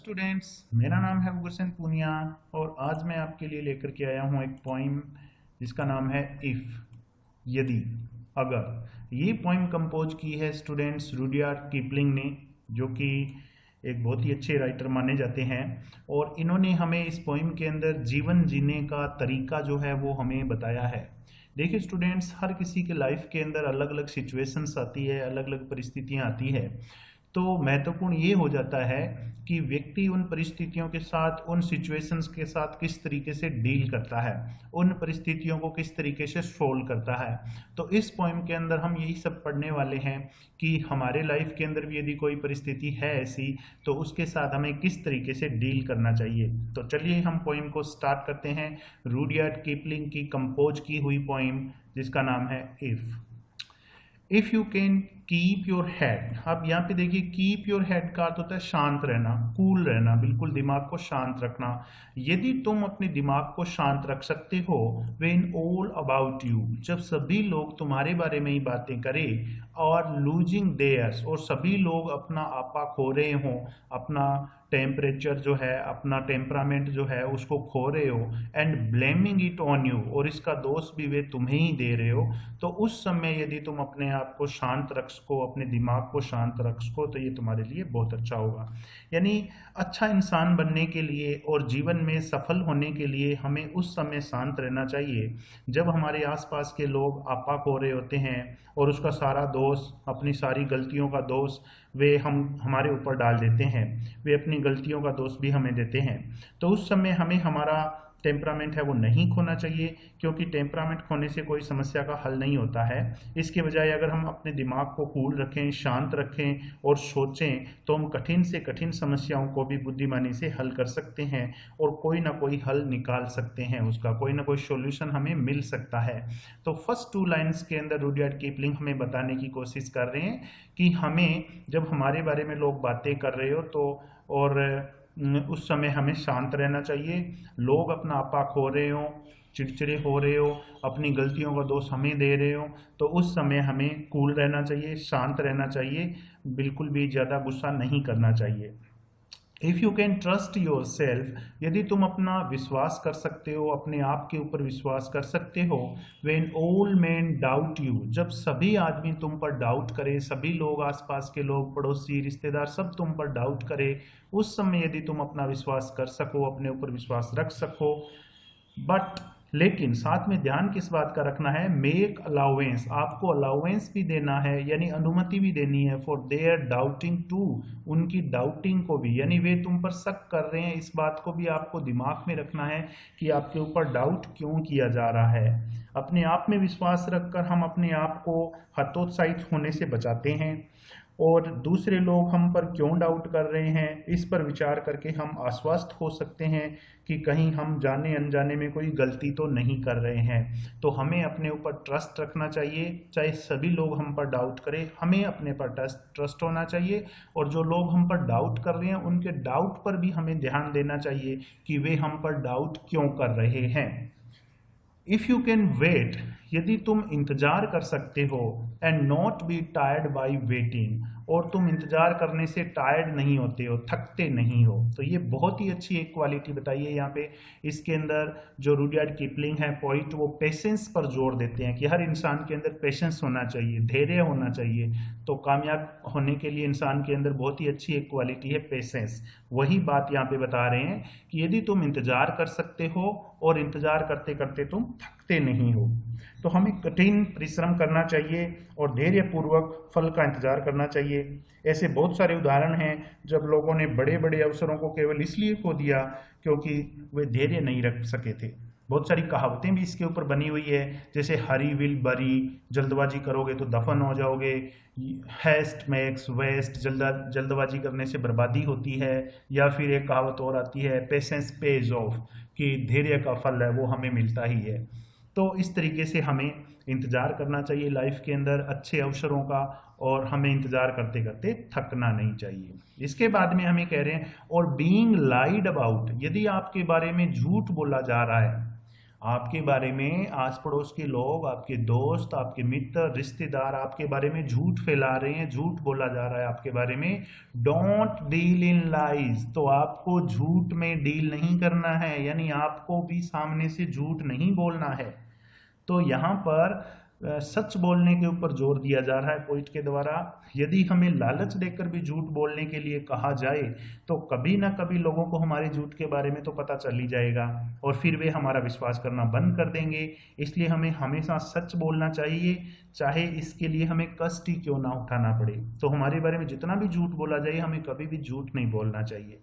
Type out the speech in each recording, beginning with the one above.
Students, मेरा नाम है गुरसेन पूनिया और आज मैं आपके लिए लेकर के आया हूँ एक पोइम जिसका नाम है इफ़, यदि, अगर। ये पोइम कंपोज की है स्टूडेंट्स रुडयार्ड किपलिंग ने, जो कि एक बहुत ही अच्छे राइटर माने जाते हैं। और इन्होंने हमें इस पोइम के अंदर जीवन जीने का तरीका जो है वो हमें बताया है। देखिए स्टूडेंट्स, हर किसी के लाइफ के अंदर अलग अलग सिचुएशंस आती है, अलग अलग परिस्थितियाँ आती है। तो महत्वपूर्ण ये हो जाता है कि व्यक्ति उन परिस्थितियों के साथ, उन सिचुएशंस के साथ किस तरीके से डील करता है, उन परिस्थितियों को किस तरीके से सोल्व करता है। तो इस पोइम के अंदर हम यही सब पढ़ने वाले हैं कि हमारे लाइफ के अंदर भी यदि कोई परिस्थिति है ऐसी, तो उसके साथ हमें किस तरीके से डील करना चाहिए। तो चलिए हम पोइम को स्टार्ट करते हैं। रुडयार्ड किपलिंग की कंपोज की हुई पोइम जिसका नाम है if you can keep your head. अब यहाँ पे देखिए, कीप योर हेड का अर्थ होता है शांत रहना, कूल रहना, बिल्कुल दिमाग को शांत रखना। यदि तुम अपने दिमाग को शांत रख सकते हो, व्हेन ऑल अबाउट यू, जब सभी लोग तुम्हारे बारे में ही बातें करें, और लूजिंग देयर्स, और सभी लोग अपना आपा खो रहे हों, अपना टेम्परेचर जो है, अपना टेम्परामेंट जो है उसको खो रहे हो, and blaming it on you, और इसका दोष भी वे तुम्हें ही दे रहे हो। तो उस समय यदि तुम अपने आप को शांत रख सको, अपने दिमाग को शांत रख सको, तो ये तुम्हारे लिए बहुत अच्छा होगा। यानी अच्छा इंसान बनने के लिए और जीवन में सफल होने के लिए हमें उस समय शांत रहना चाहिए जब हमारे आसपास के लोग आपा खो रहे होते हैं और उसका सारा दोष, अपनी सारी गलतियों का दोष वे हम हमारे ऊपर डाल देते हैं, वे अपनी गलतियों का दोष भी हमें देते हैं। तो उस समय हमें हमारा टेम्परामेंट है वो नहीं खोना चाहिए, क्योंकि टेम्परामेंट खोने से कोई समस्या का हल नहीं होता है। इसके बजाय अगर हम अपने दिमाग को कूल रखें, शांत रखें और सोचें, तो हम कठिन से कठिन समस्याओं को भी बुद्धिमानी से हल कर सकते हैं और कोई ना कोई हल निकाल सकते हैं, उसका कोई ना कोई सॉल्यूशन हमें मिल सकता है। तो फर्स्ट टू लाइन्स के अंदर रुडयार्ड किपलिंग हमें बताने की कोशिश कर रहे हैं कि हमें जब हमारे बारे में लोग बातें कर रहे हो तो, और उस समय हमें शांत रहना चाहिए। लोग अपना आपा खो रहे हो, चिड़चिड़े हो रहे हो, अपनी गलतियों का दोष हमें दे रहे हो, तो उस समय हमें कूल रहना चाहिए, शांत रहना चाहिए, बिल्कुल भी ज़्यादा गुस्सा नहीं करना चाहिए। If you can trust your self, यदि तुम अपना विश्वास कर सकते हो, अपने आप के ऊपर विश्वास कर सकते हो। When all man doubt you, जब सभी आदमी तुम पर डाउट करे, सभी लोग, आसपास के लोग, पड़ोसी, रिश्तेदार, सब तुम पर डाउट करे, उस समय यदि तुम अपना विश्वास कर सको, अपने ऊपर विश्वास रख सको। बट लेकिन साथ में ध्यान किस बात का रखना है, मेक अलाउेंस, आपको अलाउेंस भी देना है, यानी अनुमति भी देनी है, फॉर देयर डाउटिंग टू, उनकी डाउटिंग को भी, यानी वे तुम पर शक कर रहे हैं, इस बात को भी आपको दिमाग में रखना है कि आपके ऊपर डाउट क्यों किया जा रहा है। अपने आप में विश्वास रखकर हम अपने आप को हतोत्साहित होने से बचाते हैं, और दूसरे लोग हम पर क्यों डाउट कर रहे हैं, इस पर विचार करके हम आश्वस्त हो सकते हैं कि कहीं हम जाने अनजाने में कोई गलती तो नहीं कर रहे हैं। तो हमें अपने ऊपर ट्रस्ट रखना चाहिए, चाहे सभी लोग हम पर डाउट करें, हमें अपने पर ट्रस्ट होना चाहिए। और जो लोग हम पर डाउट कर रहे हैं, उनके डाउट पर भी हमें ध्यान देना चाहिए कि वे हम पर डाउट क्यों कर रहे हैं। इफ यू कैन वेट, यदि तुम इंतजार कर सकते हो, and not be tired by waiting, और तुम इंतजार करने से टायर्ड नहीं होते हो, थकते नहीं हो, तो ये बहुत ही अच्छी एक क्वालिटी बताई है यहाँ पे। इसके अंदर जो रुडयार्ड किपलिंग है पोइट, वो पेशेंस पर जोर देते हैं कि हर इंसान के अंदर पेशेंस होना चाहिए, धैर्य होना चाहिए। तो कामयाब होने के लिए इंसान के अंदर बहुत ही अच्छी एक क्वालिटी है पेशेंस। वही बात यहाँ पे बता रहे हैं कि यदि तुम इंतजार कर सकते हो और इंतजार करते करते तुम थकते नहीं हो, तो हमें कठिन परिश्रम करना चाहिए और धैर्यपूर्वक फल का इंतजार करना चाहिए। ऐसे बहुत सारे उदाहरण हैं जब लोगों ने बड़े बड़े अवसरों को केवल इसलिए खो दिया क्योंकि वे धैर्य नहीं रख सके थे। बहुत सारी कहावतें भी इसके ऊपर बनी हुई है, जैसे हरी विल बरी, जल्दबाजी करोगे तो दफन हो जाओगे, हैस्ट मेक्स वेस्ट, जल्दबाजी करने से बर्बादी होती है, या फिर एक कहावत और आती है, पेशेंस पेज ऑफ, कि धैर्य का फल है वो हमें मिलता ही है। तो इस तरीके से हमें इंतज़ार करना चाहिए लाइफ के अंदर अच्छे अवसरों का, और हमें इंतज़ार करते करते थकना नहीं चाहिए। इसके बाद में हमें कह रहे हैं, और बीइंग लाइड अबाउट, यदि आपके बारे में झूठ बोला जा रहा है, आपके बारे में आस पड़ोस के लोग, आपके दोस्त, आपके मित्र, रिश्तेदार आपके बारे में झूठ फैला रहे हैं, झूठ बोला जा रहा है आपके बारे में। डोंट डील इन लाइज, तो आपको झूठ में डील नहीं करना है, यानी आपको भी सामने से झूठ नहीं बोलना है। तो यहाँ पर सच बोलने के ऊपर जोर दिया जा रहा है पोइट के द्वारा। यदि हमें लालच देकर भी झूठ बोलने के लिए कहा जाए तो कभी ना कभी लोगों को हमारे झूठ के बारे में तो पता चल ही जाएगा और फिर वे हमारा विश्वास करना बंद कर देंगे। इसलिए हमें हमेशा सच बोलना चाहिए, चाहे इसके लिए हमें कष्ट ही क्यों ना उठाना पड़े। तो हमारे बारे में जितना भी झूठ बोला जाए, हमें कभी भी झूठ नहीं बोलना चाहिए।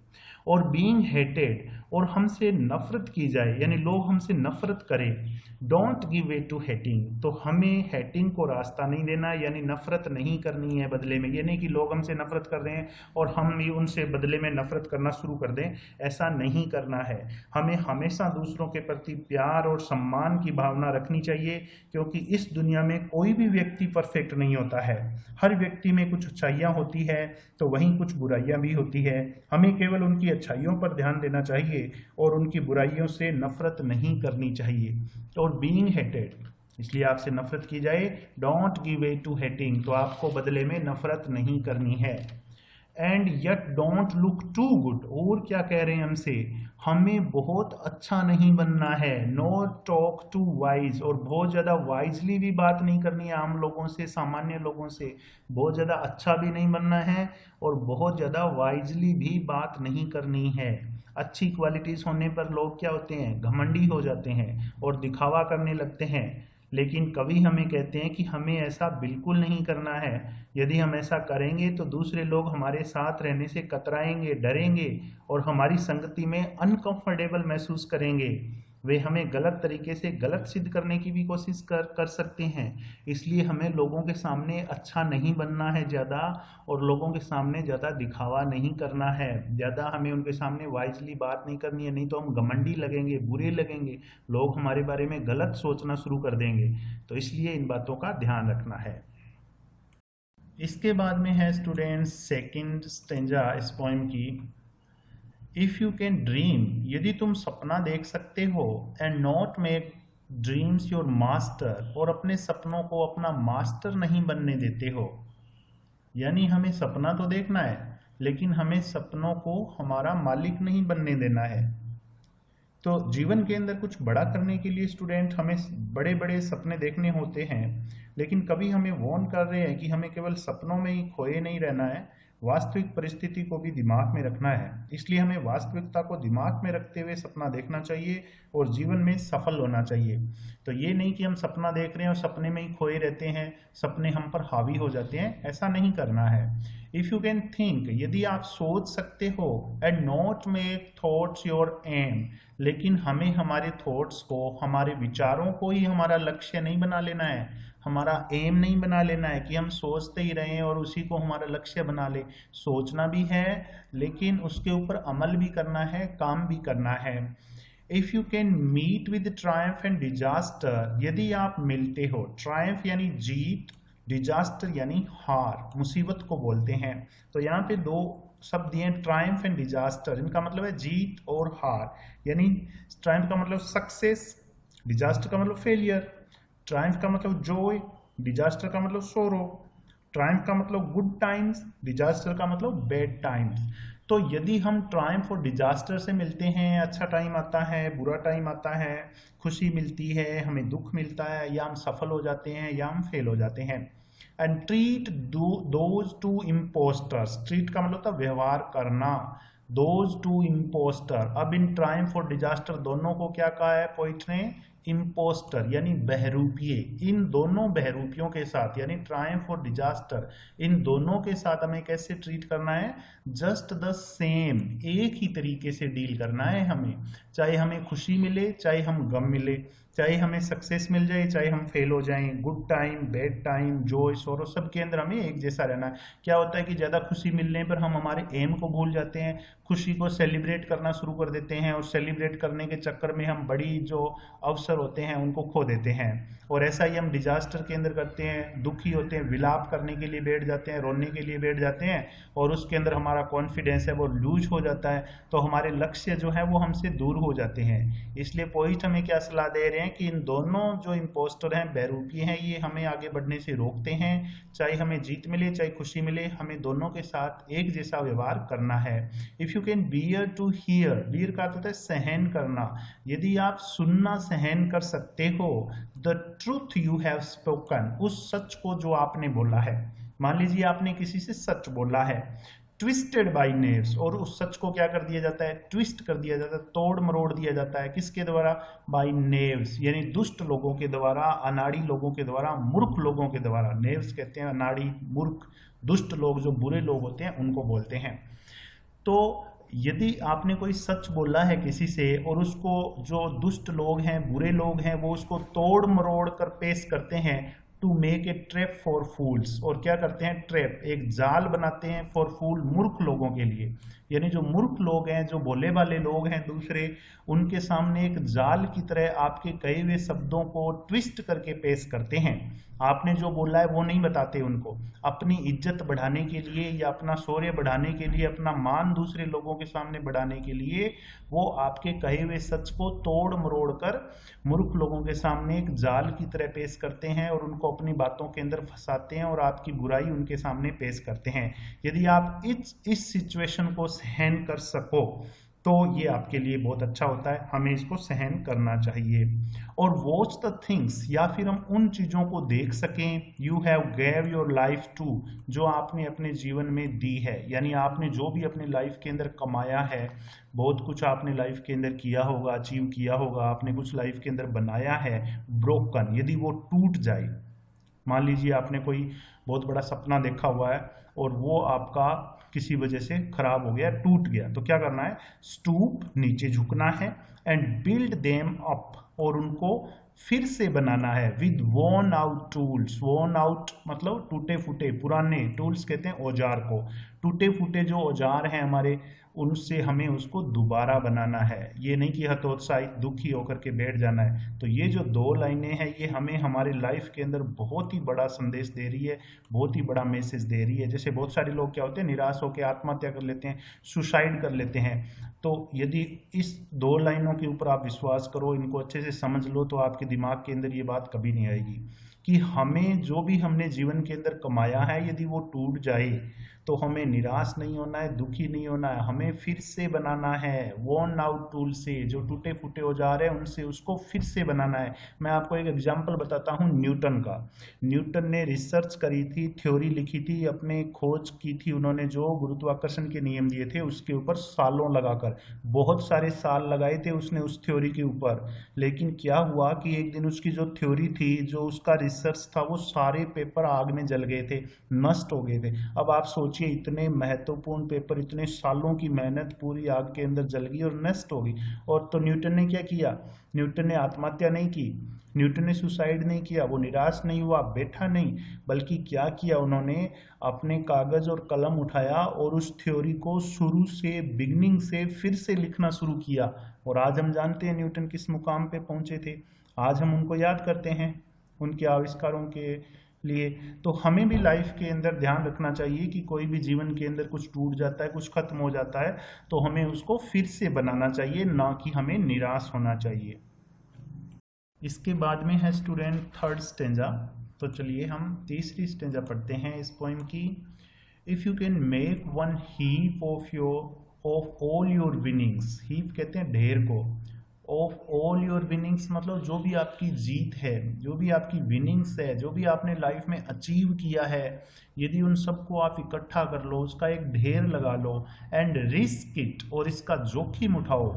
और बीइंग हेटेड, और हमसे नफरत की जाए, यानी लोग हमसे नफरत करें, don't give way to hating, तो हमें हेटिंग को रास्ता नहीं देना, यानी नफरत नहीं करनी है बदले में। ये नहीं कि लोग हमसे नफरत कर रहे हैं और हम भी उनसे बदले में नफरत करना शुरू कर दें, ऐसा नहीं करना है। हमें हमेशा दूसरों के प्रति प्यार और सम्मान की भावना रखनी चाहिए, क्योंकि इस दुनिया में कोई भी व्यक्ति परफेक्ट नहीं होता है। हर व्यक्ति में कुछ अच्छाइयाँ होती है तो वहीं कुछ बुराइयां भी होती है। हमें केवल उनकी अच्छाइयों पर ध्यान देना चाहिए और उनकी बुराइयों से नफरत नहीं करनी चाहिए। और बीइंग हेटेड, इसलिए आपसे नफरत की जाए, don't give way to hating, तो आपको बदले में नफरत नहीं करनी है। And yet don't look too good, और क्या कह रहे हैं हमसे, हमें बहुत अच्छा नहीं बनना है। नो टॉक टू वाइज, और बहुत ज़्यादा वाइजली भी बात नहीं करनी है आम लोगों से, सामान्य लोगों से। बहुत ज़्यादा अच्छा भी नहीं बनना है और बहुत ज़्यादा वाइजली भी बात नहीं करनी है। अच्छी क्वालिटीज़ होने पर लोग क्या होते हैं, घमंडी हो जाते हैं और दिखावा करने लगते हैं। लेकिन कवि हमें कहते हैं कि हमें ऐसा बिल्कुल नहीं करना है। यदि हम ऐसा करेंगे तो दूसरे लोग हमारे साथ रहने से कतराएंगे, डरेंगे और हमारी संगति में अनकंफर्टेबल महसूस करेंगे। वे हमें गलत तरीके से गलत सिद्ध करने की भी कोशिश कर सकते हैं। इसलिए हमें लोगों के सामने अच्छा नहीं बनना है ज़्यादा, और लोगों के सामने ज़्यादा दिखावा नहीं करना है। ज़्यादा हमें उनके सामने वाइजली बात नहीं करनी है, नहीं तो हम घमंडी लगेंगे, बुरे लगेंगे, लोग हमारे बारे में गलत सोचना शुरू कर देंगे। तो इसलिए इन बातों का ध्यान रखना है। इसके बाद में है स्टूडेंट्स सेकंड स्टेंजा इस पोएम की। इफ़ यू कैन ड्रीम, यदि तुम सपना देख सकते हो, and not make dreams your master, और अपने सपनों को अपना मास्टर नहीं बनने देते हो। यानी हमें सपना तो देखना है, लेकिन हमें सपनों को हमारा मालिक नहीं बनने देना है। तो जीवन के अंदर कुछ बड़ा करने के लिए स्टूडेंट हमें बड़े बड़े सपने देखने होते हैं, लेकिन कभी हमें वार्न कर रहे हैं कि हमें केवल सपनों में ही खोए नहीं रहना है, वास्तविक परिस्थिति को भी दिमाग में रखना है। इसलिए हमें वास्तविकता को दिमाग में रखते हुए सपना देखना चाहिए और जीवन में सफल होना चाहिए। तो ये नहीं कि हम सपना देख रहे हैं और सपने में ही खोए रहते हैं, सपने हम पर हावी हो जाते हैं, ऐसा नहीं करना है। इफ़ यू कैन थिंक, यदि आप सोच सकते हो, and not make thoughts your aim, लेकिन हमें हमारे थॉट्स को, हमारे विचारों को ही हमारा लक्ष्य नहीं बना लेना है, हमारा एम नहीं बना लेना है कि हम सोचते ही रहें और उसी को हमारा लक्ष्य बना ले। सोचना भी है, लेकिन उसके ऊपर अमल भी करना है, काम भी करना है। If you can meet with triumph and disaster, यदि आप मिलते हो, ट्रायम्फ यानी जीत, डिजास्टर यानी हार, मुसीबत को बोलते हैं। तो यहाँ पे दो शब्द दिए, ट्रायम्फ एंड डिजास्टर, इनका मतलब है जीत और हार। यानी ट्रायम्फ का मतलब सक्सेस, डिजास्टर का मतलब फेलियर। ट्रायम्फ का मतलब जॉय, डिजास्टर का मतलब सोरो। ट्रायम्फ का मतलब गुड टाइम्स, डिजास्टर का मतलब बैड टाइम्स। तो यदि हम ट्रायम्फ और डिजास्टर से मिलते हैं, अच्छा टाइम आता है, बुरा टाइम आता है, खुशी मिलती है, हमें दुख मिलता है, या हम सफल हो जाते हैं या हम फेल हो जाते हैं। And treat those two impostors, treat का मतलब था व्यवहार करना, दोज टू इम्पोस्टर। अब इन ट्रायम्फ और डिजास्टर दोनों को क्या कहा है पोइट ने, इम्पोस्टर यानी बहरूपिये। इन दोनों बहरूपियों के साथ, यानी ट्रायम्फ और डिजास्टर, इन दोनों के साथ हमें कैसे ट्रीट करना है, जस्ट द सेम, एक ही तरीके से डील करना है हमें, चाहे हमें खुशी मिले चाहे हम गम मिले। चाहे हमें सक्सेस मिल जाए, चाहे हम फेल हो जाएं, good time, bad time, Joy, sorrow, सबके अंदर हमें एक जैसा रहना है। क्या होता है कि ज़्यादा खुशी मिलने पर हम हमारे एम को भूल जाते हैं, खुशी को सेलिब्रेट करना शुरू कर देते हैं, और सेलिब्रेट करने के चक्कर में हम बड़ी जो अवसर होते हैं उनको खो देते हैं। और ऐसा ही हम डिजास्टर के अंदर करते हैं, दुखी होते हैं, विलाप करने के लिए बैठ जाते हैं, रोने के लिए बैठ जाते हैं, और उसके अंदर हमारा कॉन्फिडेंस है वो लूज हो जाता है, तो हमारे लक्ष्य जो है वो हमसे दूर हो जाते हैं। इसलिए पोइट हमें क्या सलाह दे रहे हैं कि इन दोनों जो इम्पोस्टर हैं, बहरूपी हैं, ये हमें आगे बढ़ने से रोकते हैं। चाहे हमें जीत मिले चाहे खुशी मिले, हमें दोनों के साथ एक जैसा व्यवहार करना है। If you can bear to hear, bear का अर्थ होता है सहन करना। यदि आप सुनना सहन कर सकते हो, the truth you have spoken, उस सच को जो आपने बोला है। मान लीजिए आपने किसी से सच बोला है, ट्विस्टेड बाई नेव्स, और उस सच को क्या कर दिया जाता है, ट्विस्ट कर दिया जाता है, तोड़ मरोड़ दिया जाता है। किसके द्वारा? बाई नेव्स, यानी दुष्ट लोगों के द्वारा, अनाड़ी लोगों के द्वारा, मूर्ख लोगों के द्वारा। नेव्स कहते हैं अनाड़ी, मूर्ख, दुष्ट लोग, जो बुरे लोग होते हैं उनको बोलते हैं। तो यदि आपने कोई सच बोला है किसी से, और उसको जो दुष्ट लोग हैं, बुरे लोग हैं, वो उसको तोड़ मरोड़ कर पेश करते हैं, to make a trap for fools, और क्या करते हैं, ट्रैप, एक जाल बनाते हैं, फॉर फूल, मूर्ख लोगों के लिए। यानी जो मूर्ख लोग हैं, जो भोले वाले लोग हैं दूसरे, उनके सामने एक जाल की तरह आपके कहे हुए शब्दों को ट्विस्ट करके पेश करते हैं। आपने जो बोला है वो नहीं बताते उनको, अपनी इज्जत बढ़ाने के लिए या अपना शौर्य बढ़ाने के लिए, अपना मान दूसरे लोगों के सामने बढ़ाने के लिए, वो आपके कहे हुए सच को तोड़ मरोड़ कर मूर्ख लोगों के सामने एक जाल की तरह पेश करते हैं, और उनको अपनी बातों के अंदर फंसाते हैं, और आपकी बुराई उनके सामने पेश करते हैं। यदि आप इस सिचुएशन को सहन कर सको तो ये आपके लिए बहुत अच्छा होता है, हमें इसको सहन करना चाहिए। और वॉच द थिंग्स, या फिर हम उन चीज़ों को देख सकें, you have gave your life to, जो आपने अपने जीवन में दी है। यानी आपने जो भी अपने लाइफ के अंदर कमाया है, बहुत कुछ आपने लाइफ के अंदर किया होगा, अचीव किया होगा, आपने कुछ लाइफ के अंदर बनाया है, ब्रोकन, यदि वो टूट जाए, मान लीजिए आपने कोई बहुत बड़ा सपना देखा हुआ है और वो आपका किसी वजह से खराब हो गया, टूट गया, तो क्या करना है, स्टूप, नीचे झुकना है, एंड बिल्ड देम अप, और उनको फिर से बनाना है, with worn out tools. Worn out मतलब टूटे फूटे, पुराने, टूल्स कहते हैं औजार को, टूटे फूटे जो औजार हैं हमारे, उनसे हमें उसको दोबारा बनाना है। ये नहीं कि हतोत्साहित दुखी होकर के बैठ जाना है। तो ये जो दो लाइनें हैं, ये हमें हमारे लाइफ के अंदर बहुत ही बड़ा संदेश दे रही है, बहुत ही बड़ा मैसेज दे रही है। जैसे बहुत सारे लोग क्या होते हैं, निराश होकर आत्महत्या कर लेते हैं, सुसाइड कर लेते हैं। तो यदि इस दो लाइनों के ऊपर आप विश्वास करो, इनको अच्छे से समझ लो, तो आपके दिमाग के अंदर ये बात कभी नहीं आएगी कि हमें जो भी हमने जीवन के अंदर कमाया है, यदि वो टूट जाए तो हमें निराश नहीं होना है, दुखी नहीं होना है, हमें फिर से बनाना है। वॉर्न आउट टूल से, जो टूटे फूटे औजार है उनसे उसको फिर से बनाना है। मैं आपको एक एग्जांपल बताता हूँ न्यूटन का। न्यूटन ने रिसर्च करी थी, थ्योरी लिखी थी, अपने खोज की थी उन्होंने, जो गुरुत्वाकर्षण के नियम दिए थे उसके ऊपर सालों लगाकर, बहुत सारे साल लगाए थे उसने उस थ्योरी के ऊपर। लेकिन क्या हुआ कि एक दिन उसकी जो थ्योरी थी, जो उसका रिसर्च था, वो सारे पेपर आग में जल गए थे, नष्ट हो गए थे। अब आप सोचिए, इतने महत्वपूर्ण पेपर, इतने सालों की मेहनत पूरी आग के अंदर जल गई और नष्ट हो गई। और तो न्यूटन ने क्या किया, न्यूटन ने आत्महत्या नहीं की, न्यूटन ने सुसाइड नहीं किया, वो निराश नहीं हुआ, बैठा नहीं, बल्कि क्या किया उन्होंने, अपने कागज और कलम उठाया और उस थ्योरी को शुरू से, बिगनिंग से फिर से लिखना शुरू किया। और आज हम जानते हैं न्यूटन किस मुकाम पे पहुंचे थे। आज हम उनको याद करते हैं उनके आविष्कारों के लिए। तो हमें भी लाइफ के अंदर ध्यान रखना चाहिए कि कोई भी जीवन के अंदर कुछ टूट जाता है, कुछ खत्म हो जाता है, तो हमें उसको फिर से बनाना चाहिए, ना कि हमें निराश होना चाहिए। इसके बाद में है स्टूडेंट थर्ड स्टेंजा। तो चलिए हम तीसरी स्टेंजा पढ़ते हैं इस पोइम की। If you can make one heap of all your winnings, heap कहते हैं ढेर को, ऑफ ऑल योर विनिंग्स मतलब जो भी आपकी जीत है, जो भी आपकी विनिंग्स है, जो भी आपने लाइफ में अचीव किया है, यदि उन सबको आप इकट्ठा कर लो, उसका एक ढेर लगा लो, एंड रिस्क इट, और इसका जोखिम उठाओ,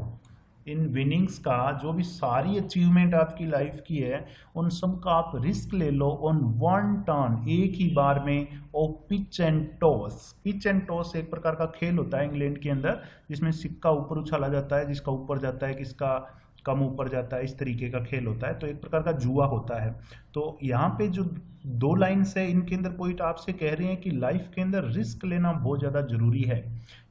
इन विनिंग्स का, जो भी सारी अचीवमेंट आपकी लाइफ की है, उन सब का आप रिस्क ले लो, ऑन वन टर्न, एक ही बार में, of pitch and toss. Pitch and toss एक प्रकार का खेल होता है इंग्लैंड के अंदर, जिसमें सिक्का ऊपर उछाला जाता है, जिसका ऊपर जाता है, किसका कम ऊपर जाता है, इस तरीके का खेल होता है, तो एक प्रकार का जुआ होता है। तो यहाँ पे जो दो लाइन्स है इनके अंदर पॉइंट आपसे कह रहे हैं कि लाइफ के अंदर रिस्क लेना बहुत ज़्यादा जरूरी है।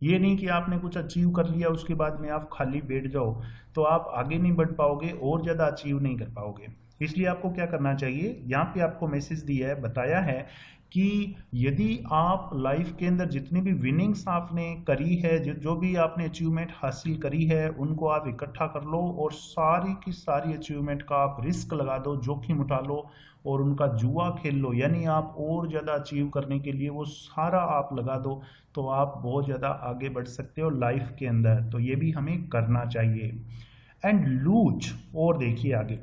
ये नहीं कि आपने कुछ अचीव कर लिया उसके बाद में आप खाली बैठ जाओ, तो आप आगे नहीं बढ़ पाओगे और ज़्यादा अचीव नहीं कर पाओगे। इसलिए आपको क्या करना चाहिए, यहाँ पे आपको मैसेज दिया है, बताया है कि यदि आप लाइफ के अंदर जितनी भी विनिंग्स आपने करी है, जो भी आपने अचीवमेंट हासिल करी है, उनको आप इकट्ठा कर लो और सारी की सारी अचीवमेंट का आप रिस्क लगा दो, जोखिम उठा लो और उनका जुआ खेल लो, यानी आप और ज़्यादा अचीव करने के लिए वो सारा आप लगा दो, तो आप बहुत ज़्यादा आगे बढ़ सकते हो लाइफ के अंदर। तो ये भी हमें करना चाहिए। एंड लूज, और देखिए आगे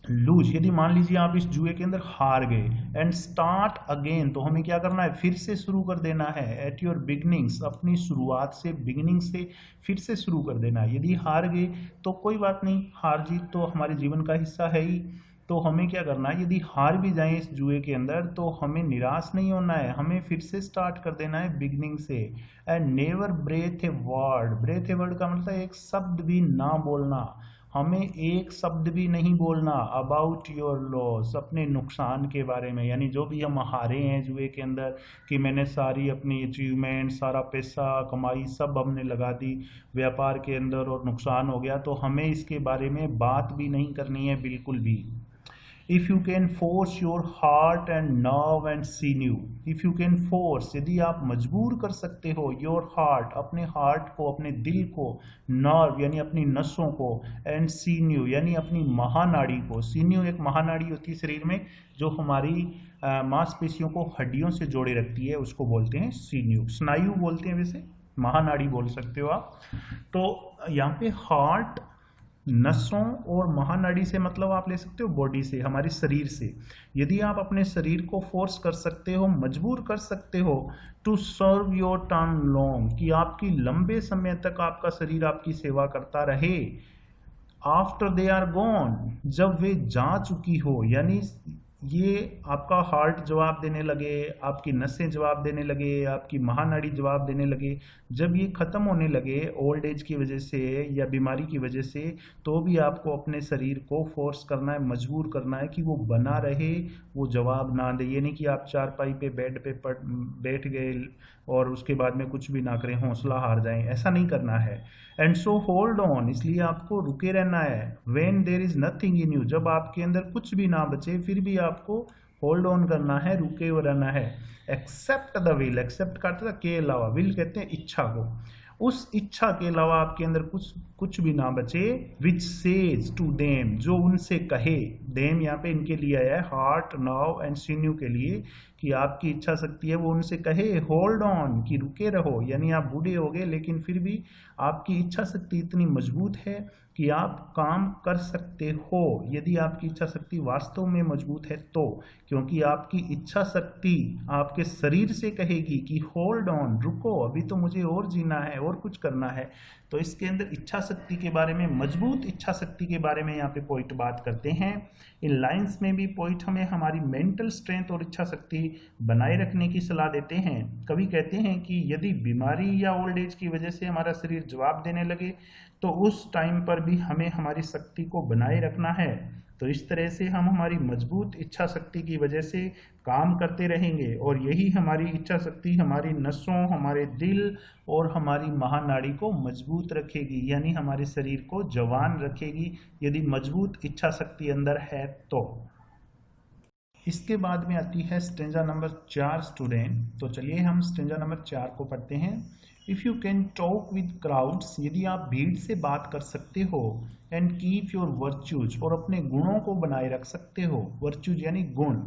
लूज, यदि मान लीजिए आप इस जुए के अंदर हार गए, एंड स्टार्ट अगेन, तो हमें क्या करना है, फिर से शुरू कर देना है। एट योर बिगनिंग्स, अपनी शुरुआत से, बिगिनिंग से फिर से शुरू कर देना है। यदि हार गए तो कोई बात नहीं, हार जीत तो हमारे जीवन का हिस्सा है ही। तो हमें क्या करना है, यदि हार भी जाए इस जुए के अंदर तो हमें निराश नहीं होना है, हमें फिर से स्टार्ट कर देना है बिगनिंग से। And never breathe a word, breathe a word का मतलब एक शब्द भी ना बोलना, हमें एक शब्द भी नहीं बोलना अबाउट योर लॉस, अपने नुकसान के बारे में। यानी जो भी हम हारे हैं जुए के अंदर, कि मैंने सारी अपनी अचीवमेंट, सारा पैसा कमाई सब हमने लगा दी व्यापार के अंदर और नुकसान हो गया, तो हमें इसके बारे में बात भी नहीं करनी है बिल्कुल भी। If you can force your heart and nerve and sinew, if you can force, यदि आप मजबूर कर सकते हो, योर हार्ट, अपने हार्ट को, अपने दिल को, नर्व यानी अपनी नसों को, एंड सीन्यू यानी अपनी महानाड़ी को। सीन्यू एक महानाड़ी होती है शरीर में जो हमारी मांसपेशियों को हड्डियों से जोड़े रखती है, उसको बोलते हैं सीन्यू, स्नायु बोलते हैं, वैसे महानाड़ी बोल सकते हो आप। तो यहाँ पे हार्ट, नसों और महानाड़ी से मतलब आप ले सकते हो बॉडी से, हमारे शरीर से। यदि आप अपने शरीर को फोर्स कर सकते हो, मजबूर कर सकते हो to serve your turn long, कि आपकी लंबे समय तक आपका शरीर आपकी सेवा करता रहे, आफ्टर दे आर गॉन, जब वे जा चुकी हो, यानी ये आपका हार्ट जवाब देने लगे, आपकी नसें जवाब देने लगे, आपकी महानाड़ी जवाब देने लगे, जब ये ख़त्म होने लगे ओल्ड एज की वजह से या बीमारी की वजह से, तो भी आपको अपने शरीर को फोर्स करना है, मजबूर करना है कि वो बना रहे, वो जवाब ना दे। ये नहीं कि आप चारपाई पे, बेड पे बैठ गए और उसके बाद में कुछ भी ना करें, हौसला हार जाएं, ऐसा नहीं करना है। एंड सो होल्ड ऑन, इसलिए आपको रुके रहना है। When there is nothing in you, जब आपके अंदर कुछ भी ना बचे फिर भी आपको होल्ड ऑन करना है, रुके हुए रहना है। एक्सेप्ट द विल, एक्सेप्ट का अर्थ के अलावा, विल कहते हैं इच्छा को, उस इच्छा के अलावा आपके अंदर कुछ भी ना बचे। विच सेज टू देम, जो उनसे कहे, देम यहाँ पे इनके लिए आया है, हार्ट, नर्व एंड सिन्यू के लिए, कि आपकी इच्छा शक्ति है वो उनसे कहे होल्ड ऑन, कि रुके रहो। यानी आप बूढ़े हो गए लेकिन फिर भी आपकी इच्छा शक्ति इतनी मजबूत है कि आप काम कर सकते हो, यदि आपकी इच्छा शक्ति वास्तव में मजबूत है तो। क्योंकि आपकी इच्छा शक्ति आपके शरीर से कहेगी कि होल्ड ऑन, रुको, अभी तो मुझे और जीना है और कुछ करना है। तो इसके अंदर इच्छा शक्ति के बारे में, मजबूत इच्छा शक्ति के बारे में यहाँ पे पॉइंट बात करते हैं। इन लाइंस में भी पॉइंट हमें हमारी मेंटल स्ट्रेंथ और इच्छा शक्ति बनाए रखने की सलाह देते हैं। कभी कहते हैं कि यदि बीमारी या ओल्ड एज की वजह से हमारा शरीर जवाब देने लगे तो उस टाइम पर भी हमें हमारी शक्ति को बनाए रखना है। तो इस तरह से हम हमारी मजबूत इच्छा शक्ति की वजह से काम करते रहेंगे और यही हमारी इच्छा शक्ति हमारी नसों, हमारे दिल और हमारी महानाड़ी को मजबूत रखेगी, यानी हमारे शरीर को जवान रखेगी, यदि मजबूत इच्छा शक्ति अंदर है तो। इसके बाद में आती है स्टेंजा नंबर 4 स्टूडेंट। तो चलिए हम स्टेंजा नंबर 4 को पढ़ते हैं। If you can talk with crowds, यदि आप भीड़ से बात कर सकते हो, एंड कीप योर वर्च्यूज, और अपने गुणों को बनाए रख सकते हो। वर्च्यूज यानी गुण,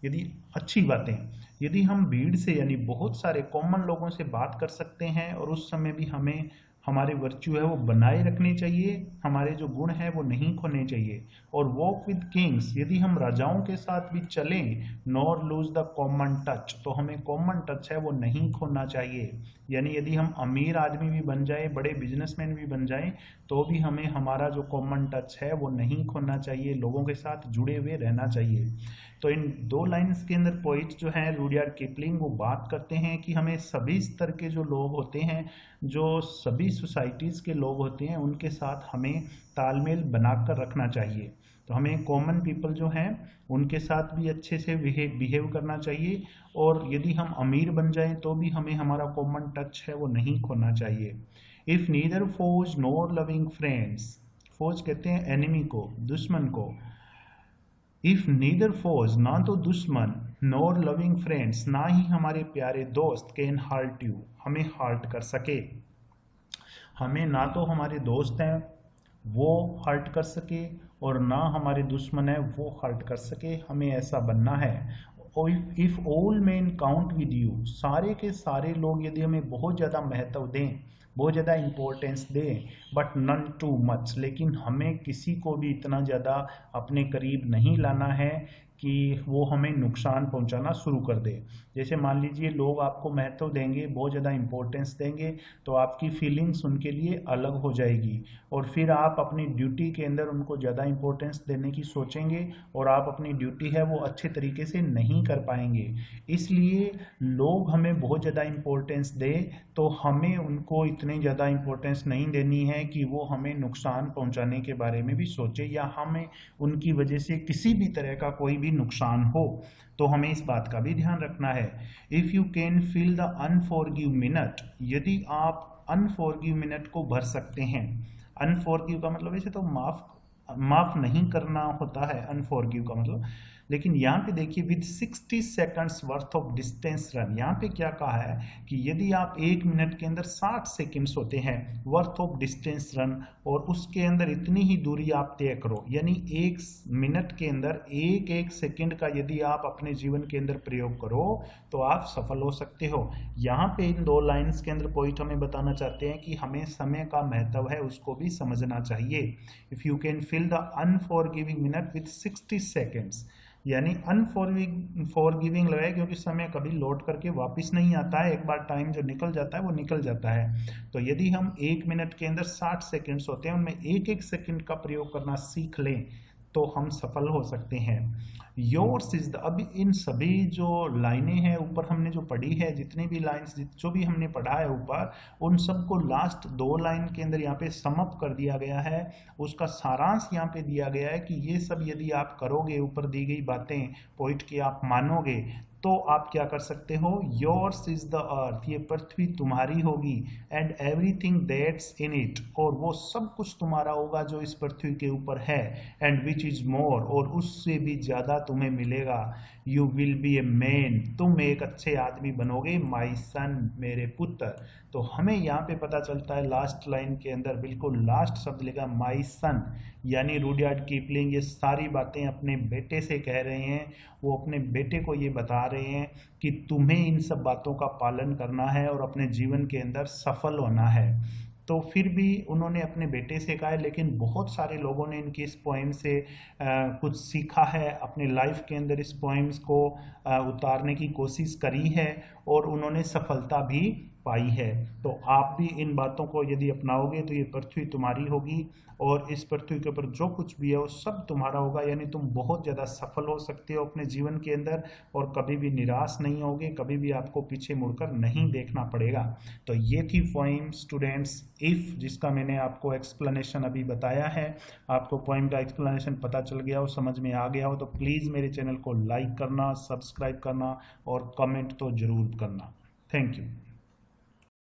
यदि अच्छी बातें, यदि हम भीड़ से यानी बहुत सारे कॉमन लोगों से बात कर सकते हैं और उस समय भी हमें हमारे वर्च्यू है वो बनाए रखने चाहिए, हमारे जो गुण है वो नहीं खोने चाहिए। और वॉक विद किंग्स, यदि हम राजाओं के साथ भी चलें, nor lose the common touch, तो हमें कॉमन टच है वो नहीं खोना चाहिए। यानी यदि हम अमीर आदमी भी बन जाए, बड़े बिजनेसमैन भी बन जाएं, तो भी हमें हमारा जो कॉमन टच है वो नहीं खोना चाहिए, लोगों के साथ जुड़े हुए रहना चाहिए। तो तो इन दो लाइंस के अंदर पोइट जो है रुडयार्ड किपलिंग वो बात करते हैं कि हमें सभी स्तर के जो लोग होते हैं, जो सभी सोसाइटीज़ के लोग होते हैं, उनके साथ हमें तालमेल बनाकर रखना चाहिए। तो हमें कॉमन पीपल जो हैं उनके साथ भी अच्छे से बिहेव करना चाहिए, और यदि हम अमीर बन जाएं तो भी हमें हमारा कॉमन टच है वो नहीं खोना चाहिए। If neither foes nor loving friends, foes कहते हैं एनिमी को, दुश्मन को। इफ नीदर फोज, ना तो दुश्मन, नॉर लविंग फ्रेंड्स, ना ही हमारे प्यारे दोस्त, कैन हर्ट यू, हमें हर्ट कर सके। हमें ना तो हमारे दोस्त हैं वो हर्ट कर सके, और ना हमारे दुश्मन है वो हर्ट कर सके, हमें ऐसा बनना है। If all main count with you, सारे के सारे लोग यदि हमें बहुत ज़्यादा महत्व दें, बहुत ज़्यादा इंपॉर्टेंस दें, बट नन टू मच, लेकिन हमें किसी को भी इतना ज़्यादा अपने करीब नहीं लाना है कि वो हमें नुकसान पहुंचाना शुरू कर दे। जैसे मान लीजिए लोग आपको महत्व देंगे, बहुत ज़्यादा इंपॉर्टेंस देंगे, तो आपकी फीलिंग्स उनके लिए अलग हो जाएगी, और फिर आप अपनी ड्यूटी के अंदर उनको ज़्यादा इंपॉर्टेंस देने की सोचेंगे, और आप अपनी ड्यूटी है वो अच्छे तरीके से नहीं कर पाएंगे। इसलिए लोग हमें बहुत ज़्यादा इंपॉर्टेंस दे तो हमें उनको इतनी ज़्यादा इंपॉर्टेंस नहीं देनी है कि वो हमें नुकसान पहुंचाने के बारे में भी सोचे, या हमें उनकी वजह से किसी भी तरह का कोई भी नुकसान हो। तो हमें इस बात का भी ध्यान रखना है। If you can fill the unforgiving minute, यदि आप अनफॉरगिव मिनट को भर सकते हैं। अनफॉरगिव का मतलब वैसे तो माफ नहीं करना होता है अनफॉरगिव का मतलब, लेकिन यहाँ पे देखिए with 60 seconds worth of distance run, यहाँ पे क्या कहा है कि यदि आप 1 मिनट के अंदर 60 सेकंड्स होते हैं वर्थ ऑफ डिस्टेंस रन, और उसके अंदर इतनी ही दूरी आप तय करो, यानी 1 मिनट के अंदर 1 सेकंड का यदि आप अपने जीवन के अंदर प्रयोग करो तो आप सफल हो सकते हो। यहाँ पे इन दो लाइन्स के अंदर पॉइंट हमें बताना चाहते हैं कि हमें समय का महत्व है उसको भी समझना चाहिए। If you can fill the unforgiving minute with 60 seconds, यानी अनफॉरगिविंग लगाए, क्योंकि समय कभी लौट करके वापस नहीं आता है, एक बार टाइम जो निकल जाता है वो निकल जाता है। तो यदि हम 1 मिनट के अंदर 60 सेकंड्स होते हैं, उनमें 1 सेकंड का प्रयोग करना सीख लें तो हम सफल हो सकते हैं। योर्स इज द, अभी इन सभी जो लाइनें हैं ऊपर हमने जो पढ़ी है, जितनी भी लाइन्स जो भी हमने पढ़ा है ऊपर, उन सबको लास्ट 2 लाइन के अंदर यहाँ पे समअप कर दिया गया है। उसका सारांश यहाँ पे दिया गया है कि ये सब यदि आप करोगे, ऊपर दी गई बातें पॉइंट की आप मानोगे, तो आप क्या कर सकते हो। योर्स इज द अर्थ, ये पृथ्वी तुम्हारी होगी, and everything that's in it, और वो सब कुछ तुम्हारा होगा जो इस पृथ्वी के ऊपर है, एंड विच इज मोर, और उससे भी ज्यादा तुम्हें मिलेगा। You will be a man, तुम एक अच्छे आदमी बनोगे, माई सन, मेरे पुत्र। तो हमें यहाँ पे पता चलता है लास्ट लाइन के अंदर बिल्कुल लास्ट शब्द लिखा माई सन, यानी रुडयार्ड कीपलिंग ये सारी बातें अपने बेटे से कह रहे हैं। वो अपने बेटे को ये बता रहे हैं कि तुम्हें इन सब बातों का पालन करना है और अपने जीवन के अंदर सफल होना है। तो फिर भी उन्होंने अपने बेटे से कहा है, लेकिन बहुत सारे लोगों ने इनकी इस पोइम से कुछ सीखा है, अपने लाइफ के अंदर इस पोइम्स को उतारने की कोशिश करी है, और उन्होंने सफलता भी पाई है। तो आप भी इन बातों को यदि अपनाओगे तो ये पृथ्वी तुम्हारी होगी, और इस पृथ्वी के ऊपर जो कुछ भी है वो सब तुम्हारा होगा, यानी तुम बहुत ज़्यादा सफल हो सकते हो अपने जीवन के अंदर, और कभी भी निराश नहीं होगे, कभी भी आपको पीछे मुड़कर नहीं देखना पड़ेगा। तो ये थी पोइम स्टूडेंट्स इफ़, जिसका मैंने आपको एक्सप्लेनेशन अभी बताया है। आपको पोइम का एक्सप्लेनेशन पता चल गया हो, समझ में आ गया हो, तो प्लीज़ मेरे चैनल को लाइक करना, सब्सक्राइब करना और कमेंट तो ज़रूर करना। Thank you.